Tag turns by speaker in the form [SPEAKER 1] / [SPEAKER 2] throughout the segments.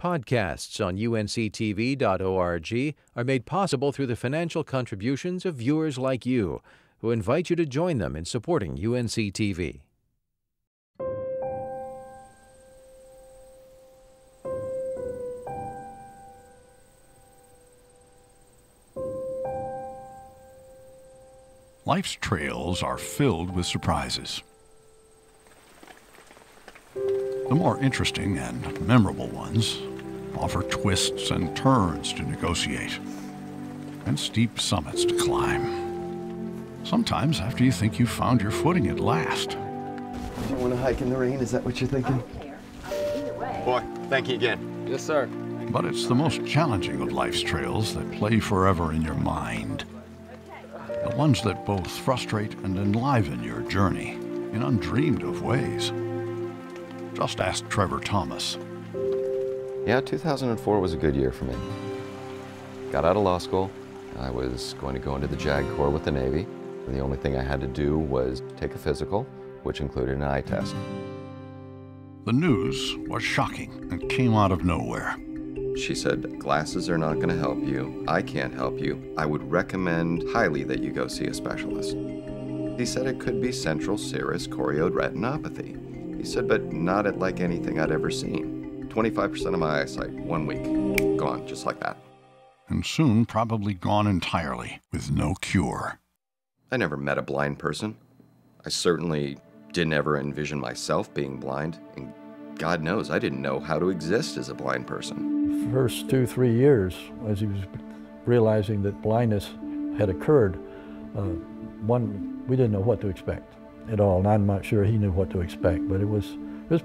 [SPEAKER 1] Podcasts on UNC-TV.org are made possible through the financial contributions of viewers like you, who invite you to join them in supporting UNC-TV.
[SPEAKER 2] Life's trails are filled with surprises. The more interesting and memorable ones offer twists and turns to negotiate and steep summits to climb. Sometimes after you think you've found your footing at last.
[SPEAKER 3] Do you want to hike in the rain? Is that what you're thinking?
[SPEAKER 4] Boy, thank you again.
[SPEAKER 3] Yes, sir.
[SPEAKER 2] But it's the most challenging of life's trails that play forever in your mind. The ones that both frustrate and enliven your journey in undreamed of ways. Just ask Trevor Thomas.
[SPEAKER 3] Yeah, 2004 was a good year for me. Got out of law school. I was going to go into the JAG Corps with the Navy. And the only thing I had to do was take a physical, which included an eye test.
[SPEAKER 2] The news was shocking and came out of nowhere.
[SPEAKER 3] She said, glasses are not going to help you. I can't help you. I would recommend highly that you go see a specialist. He said it could be central serous choroid retinopathy. He said, but not at like anything I'd ever seen. 25% of my eyesight, 1 week, gone, just like that.
[SPEAKER 2] And soon probably gone entirely, with no cure.
[SPEAKER 3] I never met a blind person. I certainly didn't ever envision myself being blind, and God knows I didn't know how to exist as a blind person.
[SPEAKER 5] The first 2-3 years, as he was realizing that blindness had occurred, we didn't know what to expect at all, and I'm not sure he knew what to expect, but it was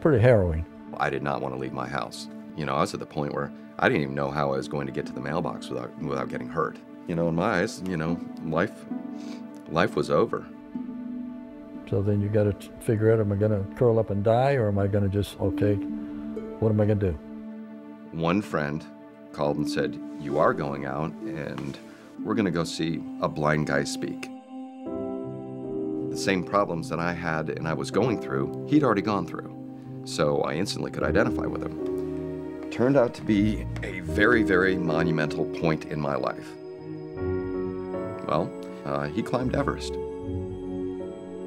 [SPEAKER 5] pretty harrowing.
[SPEAKER 3] I did not want to leave my house. You know, I was at the point where I didn't even know how I was going to get to the mailbox without getting hurt. You know, in my eyes, you know, life was over.
[SPEAKER 5] So then you got to figure out, am I going to curl up and die, or am I going to just, okay, what am I going to do?
[SPEAKER 3] One friend called and said, you are going out, and we're going to go see a blind guy speak. The same problems that I had and I was going through, he'd already gone through. So I instantly could identify with him. Turned out to be a very, very monumental point in my life. Well, he climbed Everest.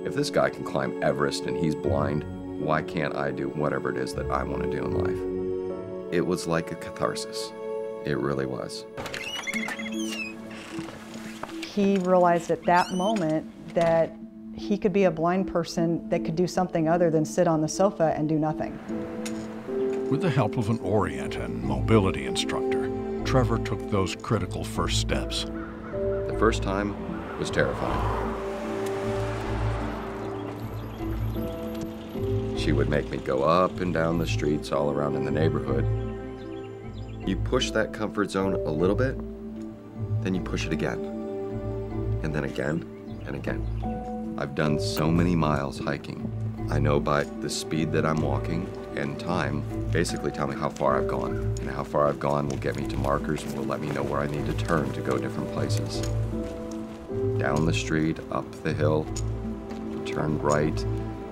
[SPEAKER 3] If this guy can climb Everest and he's blind, why can't I do whatever it is that I want to do in life? It was like a catharsis. It really was.
[SPEAKER 6] He realized at that moment that he could be a blind person that could do something other than sit on the sofa and do nothing.
[SPEAKER 2] With the help of an Orient and mobility instructor, Trevor took those critical first steps.
[SPEAKER 3] The first time was terrifying. She would make me go up and down the streets all around in the neighborhood. You push that comfort zone a little bit, then you push it again, and then again, and again. I've done so many miles hiking. I know by the speed that I'm walking and time, basically tell me how far I've gone. And how far I've gone will get me to markers and will let me know where I need to turn to go different places. Down the street, up the hill, turn right,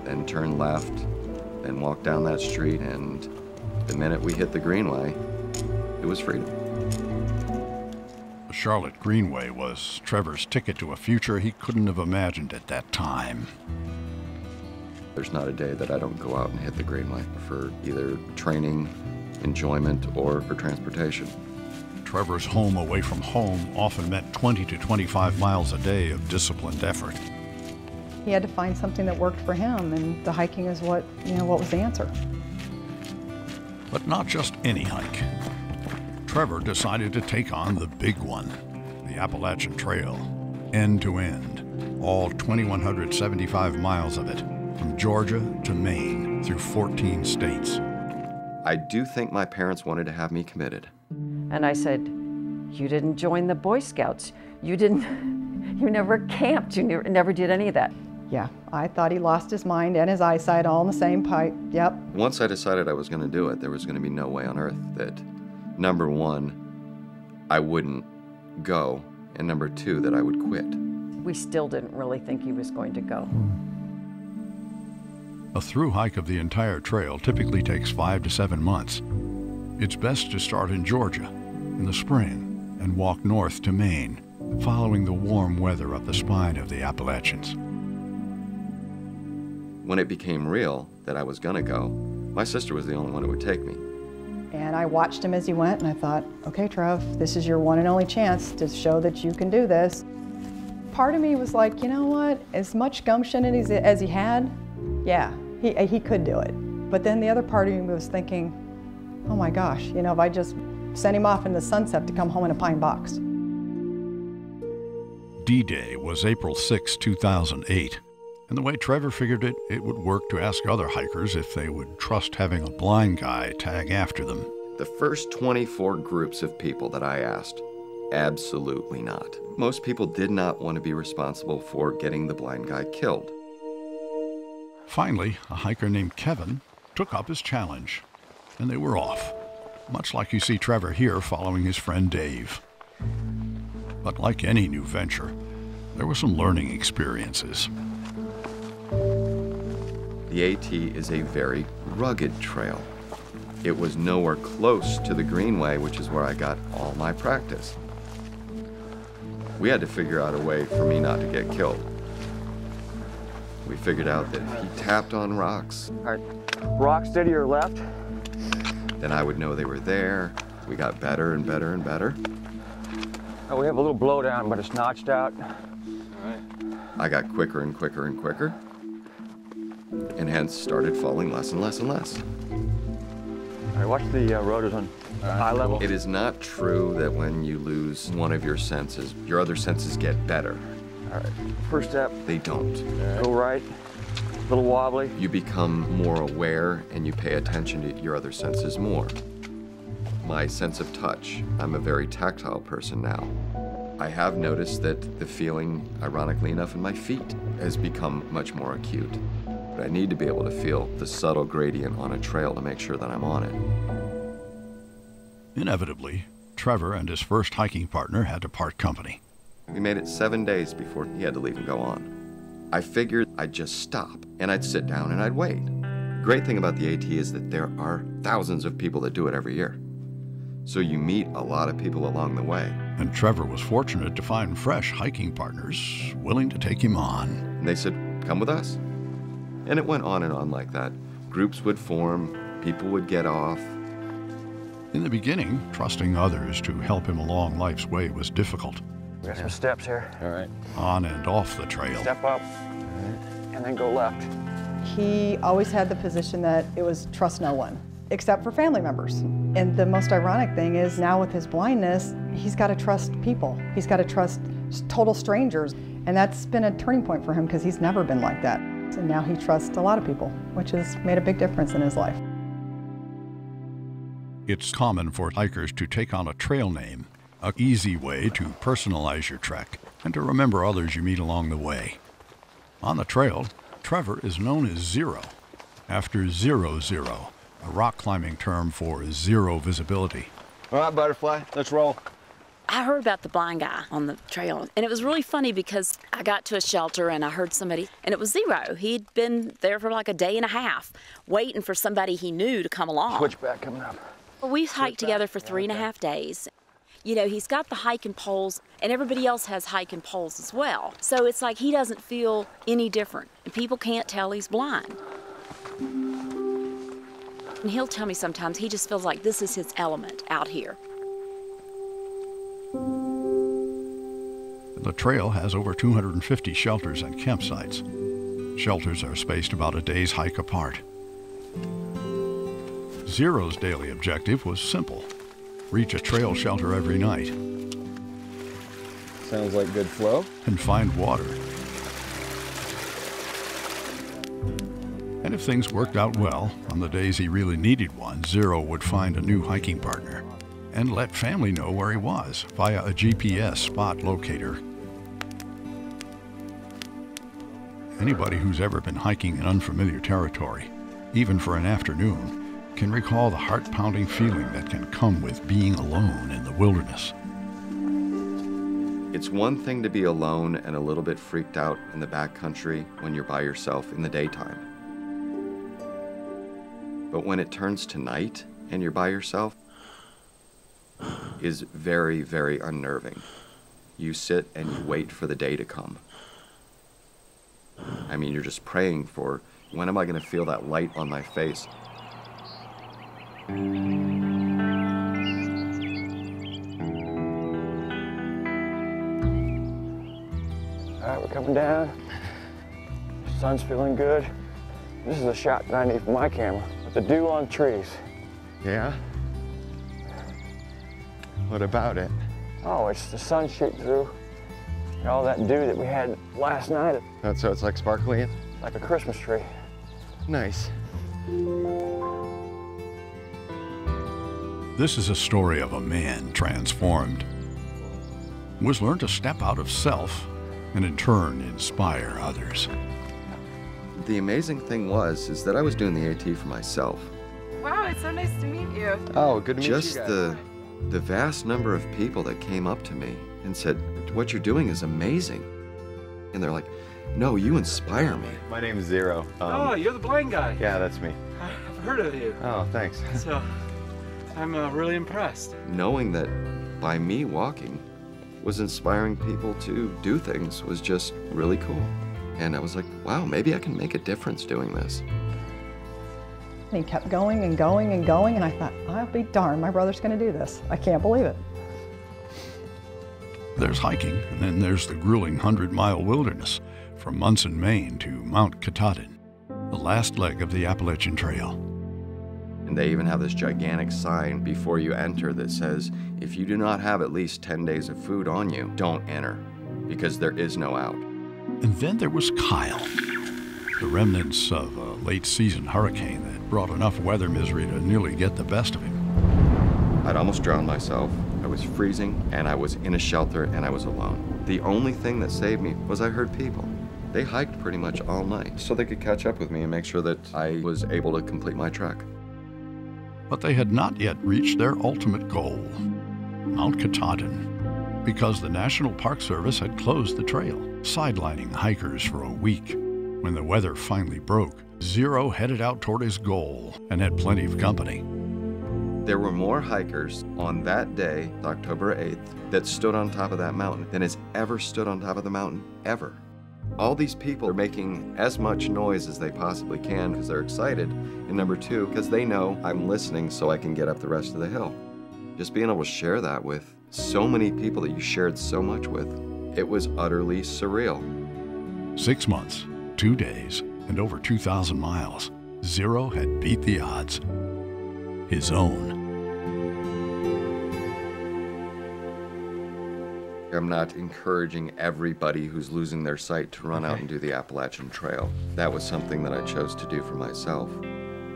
[SPEAKER 3] then turn left, then walk down that street, and the minute we hit the greenway, it was freedom.
[SPEAKER 2] The Charlotte Greenway was Trevor's ticket to a future he couldn't have imagined at that time.
[SPEAKER 3] There's not a day that I don't go out and hit the greenway for either training, enjoyment, or for transportation.
[SPEAKER 2] Trevor's home away from home often meant 20 to 25 miles a day of disciplined effort.
[SPEAKER 6] He had to find something that worked for him, and the hiking is what was the answer.
[SPEAKER 2] But not just any hike. Trevor decided to take on the big one, the Appalachian Trail, end to end, all 2,175 miles of it, from Georgia to Maine, through 14 states.
[SPEAKER 3] I do think my parents wanted to have me committed.
[SPEAKER 7] And I said, you didn't join the Boy Scouts. You never camped, you never did any of that.
[SPEAKER 6] Yeah, I thought he lost his mind and his eyesight all in the same pipe, yep.
[SPEAKER 3] Once I decided I was going to do it, there was going to be no way on earth that, number one, I wouldn't go, and number two, that I would quit.
[SPEAKER 7] We still didn't really think he was going to go.
[SPEAKER 2] A through hike of the entire trail typically takes 5 to 7 months. It's best to start in Georgia in the spring and walk north to Maine, following the warm weather up the spine of the Appalachians.
[SPEAKER 3] When it became real that I was gonna go, my sister was the only one who would take me.
[SPEAKER 6] And I watched him as he went, and I thought, okay, Trev, this is your one and only chance to show that you can do this. Part of me was like, you know what, as much gumption as he had, yeah, he could do it. But then the other part of me was thinking, oh my gosh, you know, if I just sent him off in the sunset to come home in a pine box.
[SPEAKER 2] D-Day was April 6, 2008, and the way Trevor figured it, it would work to ask other hikers if they would trust having a blind guy tag after them.
[SPEAKER 3] The first 24 groups of people that I asked, absolutely not. Most people did not want to be responsible for getting the blind guy killed.
[SPEAKER 2] Finally, a hiker named Kevin took up his challenge, and they were off, much like you see Trevor here following his friend Dave. But like any new venture, there were some learning experiences.
[SPEAKER 3] The AT is a very rugged trail. It was nowhere close to the Greenway, which is where I got all my practice. We had to figure out a way for me not to get killed. We figured out that if he tapped on rocks,
[SPEAKER 4] All right, rock steady or left.
[SPEAKER 3] then I would know they were there. We got better and better and better.
[SPEAKER 4] Oh, we have a little blowdown, but it's notched out. All right.
[SPEAKER 3] I got quicker and quicker and quicker, and hence started falling less and less and less.
[SPEAKER 4] All right, watch the rotors on eye level.
[SPEAKER 3] It is not true that when you lose one of your senses, your other senses get better.
[SPEAKER 4] All right, first step,
[SPEAKER 3] They don't.
[SPEAKER 4] go right, a little wobbly.
[SPEAKER 3] You become more aware and you pay attention to your other senses more. My sense of touch, I'm a very tactile person now. I have noticed that the feeling, ironically enough, in my feet has become much more acute. But I need to be able to feel the subtle gradient on a trail to make sure that I'm on it.
[SPEAKER 2] Inevitably, Trevor and his first hiking partner had to part company.
[SPEAKER 3] We made it 7 days before he had to leave and go on. I figured I'd just stop and I'd sit down and I'd wait. The great thing about the AT is that there are thousands of people that do it every year. So you meet a lot of people along the way.
[SPEAKER 2] And Trevor was fortunate to find fresh hiking partners willing to take him on.
[SPEAKER 3] And they said, come with us. And it went on and on like that. Groups would form, people would get off.
[SPEAKER 2] In the beginning, trusting others to help him along life's way was difficult.
[SPEAKER 4] We got some steps here.
[SPEAKER 8] All right.
[SPEAKER 2] On and off the trail.
[SPEAKER 4] Step up, and then go left.
[SPEAKER 6] He always had the position that it was trust no one, except for family members. And the most ironic thing is now with his blindness, he's got to trust people. He's got to trust total strangers. And that's been a turning point for him because he's never been like that. And now he trusts a lot of people, which has made a big difference in his life.
[SPEAKER 2] It's common for hikers to take on a trail name, an easy way to personalize your trek and to remember others you meet along the way. On the trail, Trevor is known as Zero, after 00, a rock climbing term for zero visibility.
[SPEAKER 8] All right, Butterfly, let's roll.
[SPEAKER 9] I heard about the blind guy on the trail, and it was really funny because I got to a shelter and I heard somebody, and it was Zero. He'd been there for like a day and a half, waiting for somebody he knew to come along.
[SPEAKER 4] Switchback coming up.
[SPEAKER 9] We hiked together for 3.5 days. You know, he's got the hiking poles, and everybody else has hiking poles as well. So it's like he doesn't feel any different, and people can't tell he's blind. And he'll tell me sometimes he just feels like this is his element out here.
[SPEAKER 2] The trail has over 250 shelters and campsites. Shelters are spaced about a day's hike apart. Zero's daily objective was simple: reach a trail shelter every night.
[SPEAKER 8] Sounds like good flow.
[SPEAKER 2] And find water. And if things worked out well, on the days he really needed one, Zero would find a new hiking partner and let family know where he was via a GPS spot locator. Anybody who's ever been hiking in unfamiliar territory, even for an afternoon, can recall the heart-pounding feeling that can come with being alone in the wilderness.
[SPEAKER 3] It's one thing to be alone and a little bit freaked out in the backcountry when you're by yourself in the daytime. But when it turns to night and you're by yourself, is very, very unnerving. You sit and you wait for the day to come. I mean, you're just praying for, when am I going to feel that light on my face?
[SPEAKER 4] All right, we're coming down. Sun's feeling good. This is a shot that I need for my camera, with the dew on trees.
[SPEAKER 8] Yeah? What about it?
[SPEAKER 4] Oh, it's the sun shooting through. All that dew that we had last night.
[SPEAKER 8] So it's like sparkly?
[SPEAKER 4] Like a Christmas tree.
[SPEAKER 8] Nice.
[SPEAKER 2] This is a story of a man transformed, who has learned to step out of self and in turn inspire others.
[SPEAKER 3] The amazing thing is that I was doing the AT for myself.
[SPEAKER 10] Wow, it's so nice to meet you.
[SPEAKER 8] Oh, good to meet you guys.
[SPEAKER 3] Just the vast number of people that came up to me and said, what you're doing is amazing. And they're like, no, you inspire me.
[SPEAKER 8] My name's Zero.
[SPEAKER 10] Oh, you're the blind guy.
[SPEAKER 8] Yeah, that's me.
[SPEAKER 10] I've heard of you.
[SPEAKER 8] Oh, thanks.
[SPEAKER 10] So, I'm really impressed.
[SPEAKER 3] Knowing that by me walking was inspiring people to do things was just really cool. And I was like, wow, maybe I can make a difference doing this.
[SPEAKER 6] And he kept going and going and going, and I thought, I'll be darned, my brother's going to do this. I can't believe it.
[SPEAKER 2] There's hiking, and then there's the grueling 100-mile wilderness from Munson, Maine to Mount Katahdin, the last leg of the Appalachian Trail.
[SPEAKER 3] And they even have this gigantic sign before you enter that says, if you do not have at least 10 days of food on you, don't enter, because there is no out.
[SPEAKER 2] And then there was Kyle, the remnants of a late-season hurricane that brought enough weather misery to nearly get the best of him.
[SPEAKER 3] I'd almost drowned myself. I was freezing, and I was in a shelter, and I was alone. The only thing that saved me was I heard people. They hiked pretty much all night, so they could catch up with me and make sure that I was able to complete my trek.
[SPEAKER 2] But they had not yet reached their ultimate goal, Mount Katahdin, because the National Park Service had closed the trail, sidelining hikers for a week. When the weather finally broke, Zero headed out toward his goal and had plenty of company.
[SPEAKER 3] There were more hikers on that day, October 8th, that stood on top of that mountain than has ever stood on top of the mountain, ever. All these people are making as much noise as they possibly can because they're excited, and number two, because they know I'm listening so I can get up the rest of the hill. Just being able to share that with so many people that you shared so much with, it was utterly surreal.
[SPEAKER 2] 6 months, 2 days, and over 2,000 miles, Zero had beat the odds. His own.
[SPEAKER 3] I'm not encouraging everybody who's losing their sight to run out and do the Appalachian Trail. That was something that I chose to do for myself.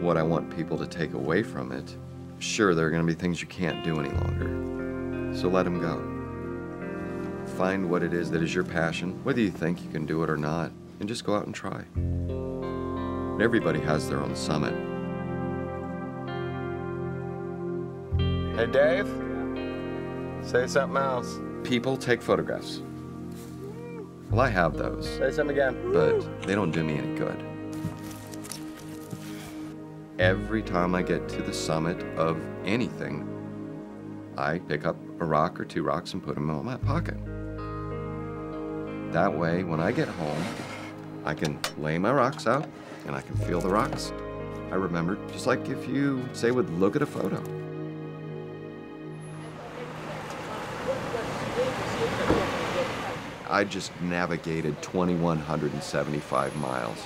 [SPEAKER 3] What I want people to take away from it, sure, there are going to be things you can't do any longer. So let them go. Find what it is that is your passion, whether you think you can do it or not, and just go out and try. Everybody has their own summit.
[SPEAKER 8] Hey, Dave? Say something else.
[SPEAKER 3] People take photographs. Well, I have those.
[SPEAKER 8] Say something again.
[SPEAKER 3] But they don't do me any good. Every time I get to the summit of anything, I pick up a rock or 2 rocks and put them in my pocket. That way, when I get home, I can lay my rocks out and I can feel the rocks. I remember, just like if you, say, would look at a photo. I just navigated 2,175 miles.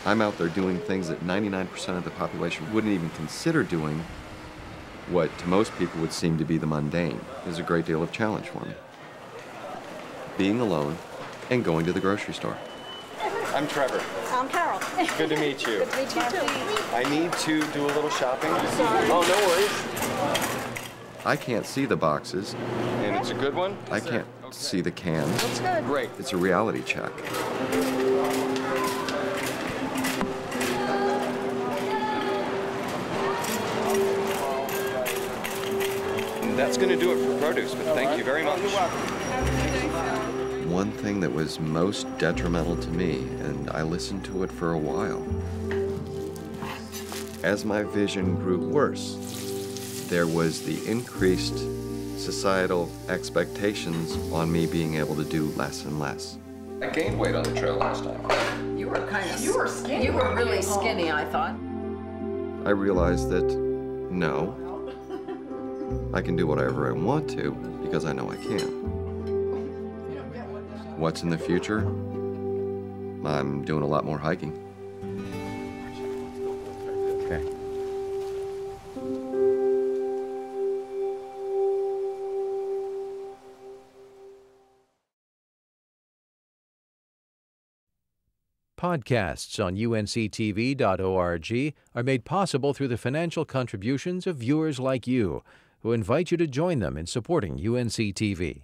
[SPEAKER 3] I'm out there doing things that 99% of the population wouldn't even consider doing. What to most people would seem to be the mundane is a great deal of challenge for me. Being alone and going to the grocery store.
[SPEAKER 8] I'm Trevor.
[SPEAKER 10] I'm Carol.
[SPEAKER 8] Good to meet you.
[SPEAKER 10] Good to meet you too.
[SPEAKER 8] I need to do a little shopping.
[SPEAKER 10] Sorry.
[SPEAKER 8] Oh, no worries.
[SPEAKER 3] I can't see the boxes.
[SPEAKER 8] And it's a good one?
[SPEAKER 3] I can't see the cans.
[SPEAKER 10] That's good.
[SPEAKER 8] Great.
[SPEAKER 3] It's a reality check.
[SPEAKER 8] And that's going to do it for produce, but thank you very much.
[SPEAKER 3] One thing that was most detrimental to me, and I listened to it for a while, as my vision grew worse, there was the increased societal expectations on me being able to do less and less.
[SPEAKER 8] I gained weight on the trail last time.
[SPEAKER 7] You were skinny. You were really skinny, I thought.
[SPEAKER 3] I realized that, no, I can do whatever I want to because I know I can. What's in the future? I'm doing a lot more hiking. Okay.
[SPEAKER 1] Podcasts on UNC-TV.org are made possible through the financial contributions of viewers like you, who invite you to join them in supporting UNC-TV.